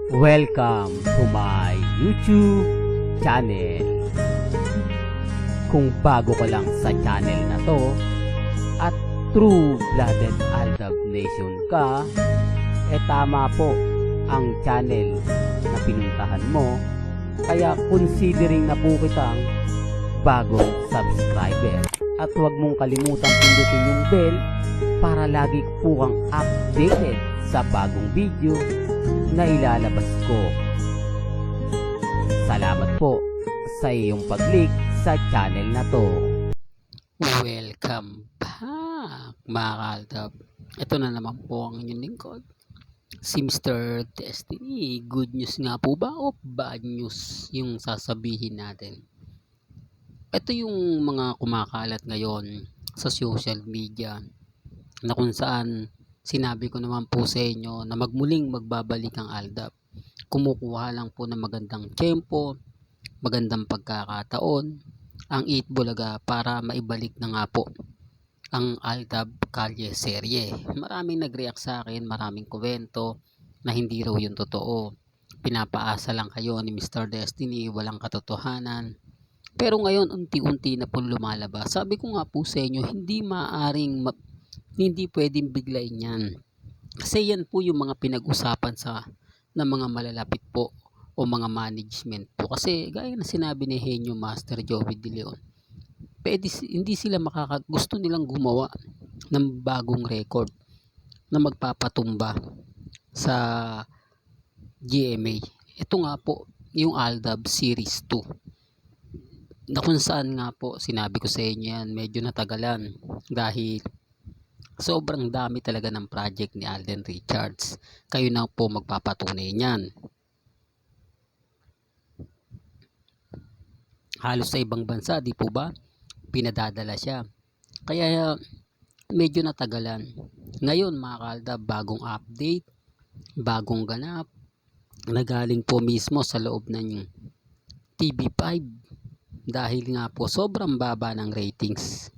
Welcome to my YouTube channel. Kung bago ka lang sa channel na to at true-blooded Aldab Nation ka, tama po ang channel na pinuntahan mo. Kaya considering na po kitang bagong subscriber. At huwag mong kalimutan pindutin yung bell para lagi po kang updated sa bagong video na ilalabas ko. Salamat po sa iyong pag-click sa channel na to. Welcome back mga kaaldab. Ito na naman po ang inyong lingkod, si Mr. Destiny. Good news nga po ba o bad news yung sasabihin natin? Ito yung mga kumakalat ngayon sa social media na kung saan sinabi ko naman po sa inyo na magmuling magbabalik ang Aldab. Kumukuha lang po ng magandang tempo, magandang pagkakataon ang Itbulaga para maibalik na nga po ang Aldab Kalye serye. Maraming nag-react sa akin, maraming komento na hindi raw yung totoo. Pinapaasa lang kayo ni Mr. Destiny, walang katotohanan. Pero ngayon unti-unti na po lumalabas. Sabi ko nga po sa inyo, hindi pwedeng biglain yan. Kasi yan po yung mga pinag-usapan ng mga malalapit po o mga management po. Kasi gaya na sinabi ni Henyo Master Joey De Leon, hindi sila gusto nilang gumawa ng bagong record na magpapatumba sa GMA. Ito nga po yung Aldab Series 2. Na kung saan nga po sinabi ko sa inyo yan, medyo natagalan dahil sobrang dami talaga ng project ni Alden Richards. Kayo na po magpapatunay niyan. Halos sa ibang bansa, di po ba? Pinadadala siya. Kaya medyo natagalan. Ngayon mga kaaldab, bagong update, bagong ganap, nagaling po mismo sa loob ng TV5 dahil nga po sobrang baba ng ratings.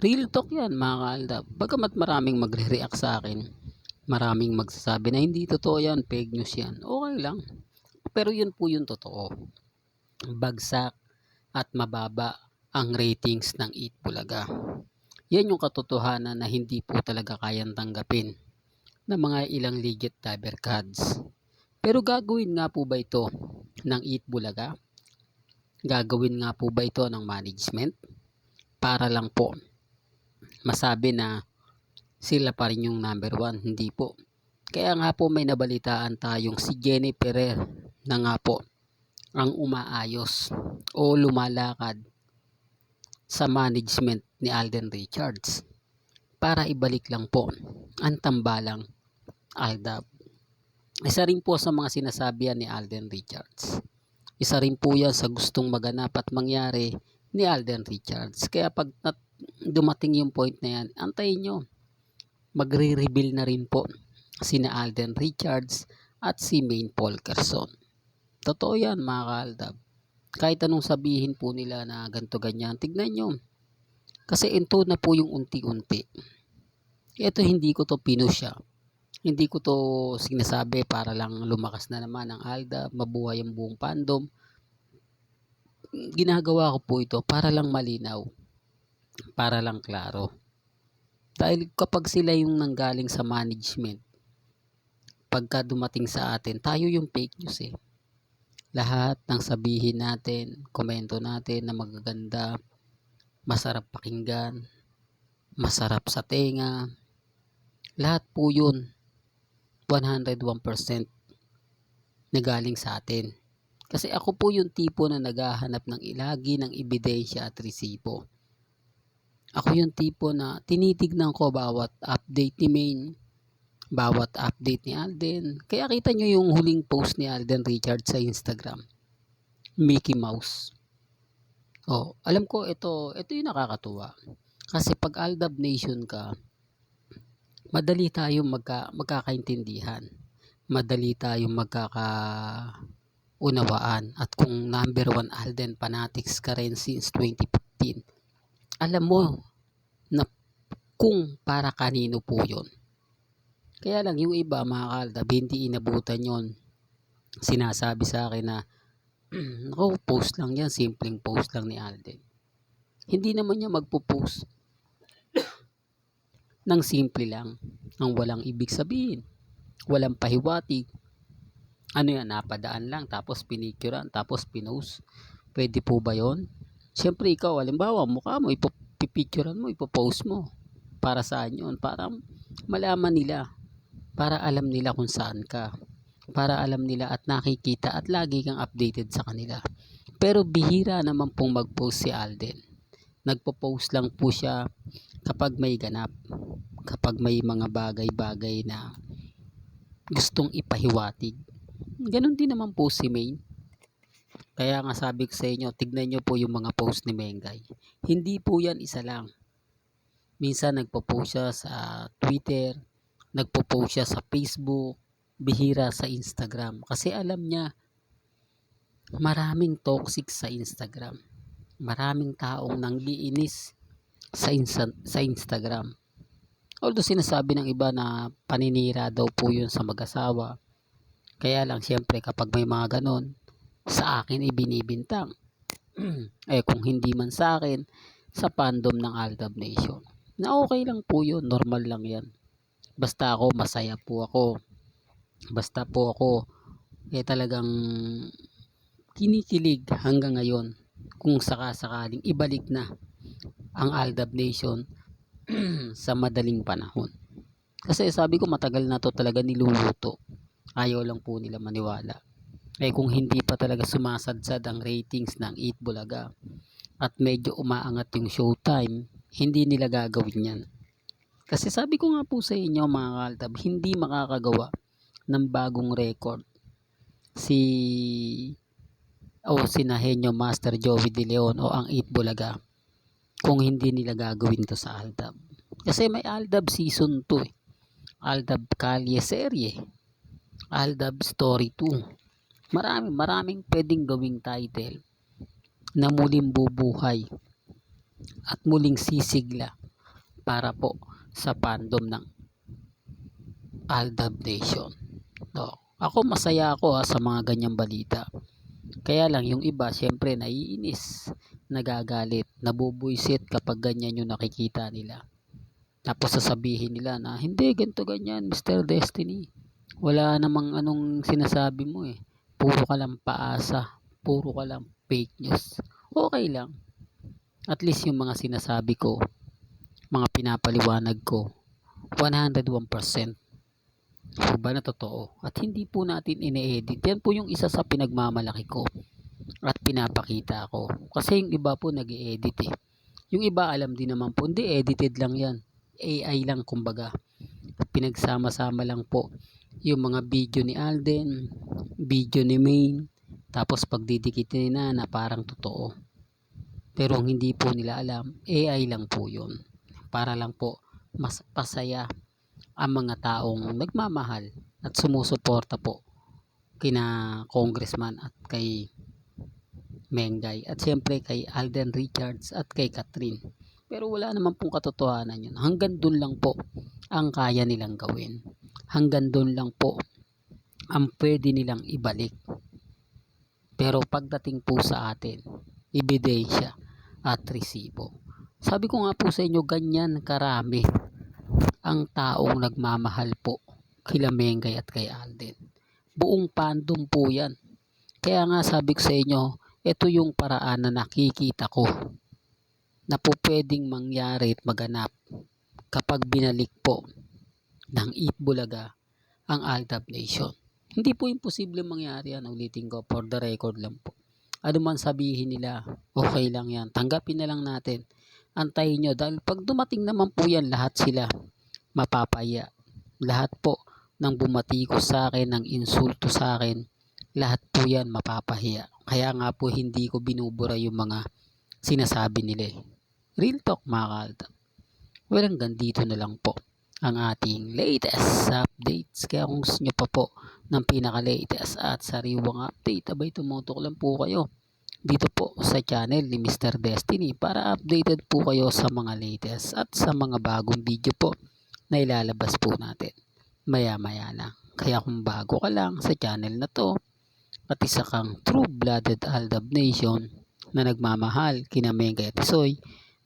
Real talk yan mga kaaldab. Bagamat maraming magre-react sa akin, maraming magsasabi na hindi totoo yan, fake news yan, okay lang. Pero yun po yung totoo. Bagsak at mababa ang ratings ng Itbulaga. Yan yung katotohanan na hindi po talaga kayang tanggapin ng mga ilang legit diver cards. Pero gagawin nga po ba ito ng Itbulaga? Gagawin nga po ba ito ng management para lang po masabi na sila pa rin yung number 1? Hindi po. Kaya nga po may nabalitaan tayong si Jenny Ferrer na nga po ang umaayos o lumalakad sa management ni Alden Richards para ibalik lang po ang tambalang Aldab. Isa rin po sa mga sinasabihan ni Alden Richards. Isa rin po yan sa gustong maganap at mangyari ni Alden Richards. Kaya pag dumating yung point na yan, antayin nyo. Magre-reveal na rin po sina Alden Richards at si Maine Polkerson. Totoo yan mga kaaldab. Kahit anong sabihin po nila na ganto ganyan, tignan nyo. Kasi ito na po yung unti-unti. Ito hindi ko to pinusya. Hindi ko to sinasabi para lang lumakas na naman ang Aldab, mabuhay ang buong fandom. Ginagawa ko po ito para lang malinaw, para lang klaro. Dahil kapag sila yung nanggaling sa management, pagka dumating sa atin, tayo yung fake news eh. Lahat ng sabihin natin, komento natin na magaganda, masarap pakinggan, masarap sa tenga, lahat po yun 101% na galing sa atin. Kasi ako po yung tipo na naghahanap ng ilagi ng ebidensya at resibo. Ako yung tipo na tinitignan ko bawat update ni Maine, bawat update ni Alden. Kaya kita nyo yung huling post ni Alden Richards sa Instagram, Mickey Mouse. Alam ko ito yung nakakatuwa. Kasi pag Aldab Nation ka, madali tayong magkakaintindihan. Madali tayong magkakaunawaan. At kung number 1 Alden fanatics ka rin since 2015, alam mo na kung para kanino po yun. Kaya lang yung iba mga kaaldab, hindi inabutan yon sinasabi sa akin na ako, post lang yan, simpleng post lang ni Alden. Hindi naman niya magpo-post ng simple lang, ng walang ibig sabihin, walang pahiwatig. Ano yan, napadaan lang, tapos pinicturean, tapos pinost. Pwede po ba yon? Siyempre ikaw, halimbawa, mukha mo, ipipicturean mo, ipopost mo. Para saan yun? Para malaman nila, para alam nila kung saan ka, para alam nila at nakikita at lagi kang updated sa kanila. Pero bihira naman pong mag-post si Alden. Nagpo-post lang po siya kapag may ganap, kapag may mga bagay-bagay na gustong ipahiwatig. Ganon din naman po si Maine. Kaya nga sabi ko sa inyo, tignan nyo po yung mga post ni Mengay. Hindi po yan isa lang. Minsan nagpo-post siya sa Twitter, nagpo-post siya sa Facebook, bihira sa Instagram. Kasi alam niya, maraming toxic sa Instagram. Maraming taong nanggiinis sa Instagram. Although sinasabi ng iba na paninira daw po yun sa mag-asawa. Kaya lang siyempre kapag may mga ganon, sa akin ibinibintang. Kung hindi man sa akin, sa fandom ng Aldab Nation. Na okay lang po yun, normal lang yan. Basta ako, masaya po ako. Basta po ako, talagang kinikilig hanggang ngayon kung sakasakaling ibalik na ang Aldab Nation sa madaling panahon. Kasi sabi ko matagal na to talaga niluluto. Ayaw lang po nila maniwala. Kung hindi pa talaga sumasadsad ang ratings ng Eat Bulaga at medyo umaangat yung showtime, hindi nila gagawin yan. Kasi sabi ko nga po sa inyo mga Kaldab, hindi makakagawa ng bagong record si Nahenyo Master Joey De Leon o ang Eat Bulaga kung hindi nila gagawin to sa Aldab. Kasi may Aldab season 2 Aldab Kalye Serye, Aldab Story 2. Maraming pwedeng gawing title na muling bubuhay at muling sisigla para po sa fandom ng Aldab Nation. Ako masaya ako sa mga ganyang balita. Kaya lang yung iba syempre naiinis, nagagalit, nabubuisit kapag ganyan yung nakikita nila. Tapos sasabihin nila na hindi ganito ganyan Mr. Destiny. Wala namang anong sinasabi mo Puro ka lang paasa, puro ka lang fake news. Okay lang. At least yung mga sinasabi ko, mga pinapaliwanag ko, 101% ba na totoo. At hindi po natin ine-edit. Yan po yung isa sa pinagmamalaki ko at pinapakita ko. Kasi yung iba po nag-i-edit Yung iba alam din naman po, hindi edited lang yan. AI lang kumbaga. Pinagsama-sama lang po yung mga video ni Alden, video ni Maine, tapos pagdidikitin na parang totoo. Pero hindi po nila alam, AI lang po yun. Para lang po mas pasaya ang mga taong nagmamahal at sumusuporta po kina Congressman at kay Mengay at siyempre kay Alden Richards at kay Catherine. Pero wala naman pong katotohanan yun. Hanggang dun lang po ang kaya nilang gawin. Hanggang dun lang po ang pwede nilang ibalik. Pero pagdating po sa atin, ebidensya at resibo. Sabi ko nga po sa inyo, ganyan karami ang taong nagmamahal po kila Mengay at kay Alden. Buong fandom po yan. Kaya nga sabi ko sa inyo, ito yung paraan na nakikita ko na po pwedeng mangyari at maganap kapag binalik po ng Eat Bulaga ang Aldab Nation. Hindi po imposible mangyari yan. Ulitin ko, for the record lang po. Ano man sabihin nila, okay lang yan. Tanggapin na lang natin. Antayin nyo. Dahil pag dumating naman po yan, lahat sila mapapaya. Lahat po ng bumatikos sa akin, ng insulto sa akin, lahat po yan mapapahiya. Kaya nga po hindi ko binubura yung mga sinasabi nila Real talk mga Kaldab. Well, hanggang dito na lang po ang ating latest updates. Kaya kung gusto nyo pa po ng pinaka-latest at sariwang update, abay tumutok lang po kayo dito po sa channel ni Mr. Destiny para updated po kayo sa mga latest at sa mga bagong video po na ilalabas po natin maya maya lang. Kaya kung bago ka lang sa channel na to, at isa kang true-blooded Aldab Nation na nagmamahal kina Mengay at Tisoy,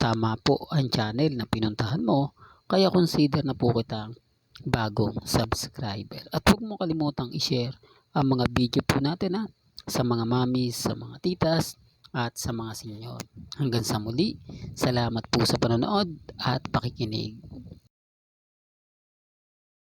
tama po ang channel na pinuntahan mo, kaya consider na po kitang bagong subscriber. At huwag mo kalimutang i-share ang mga video po natin sa mga mamis, sa mga titas, at sa mga senyor. Hanggang sa muli, salamat po sa panonood at pakikinig.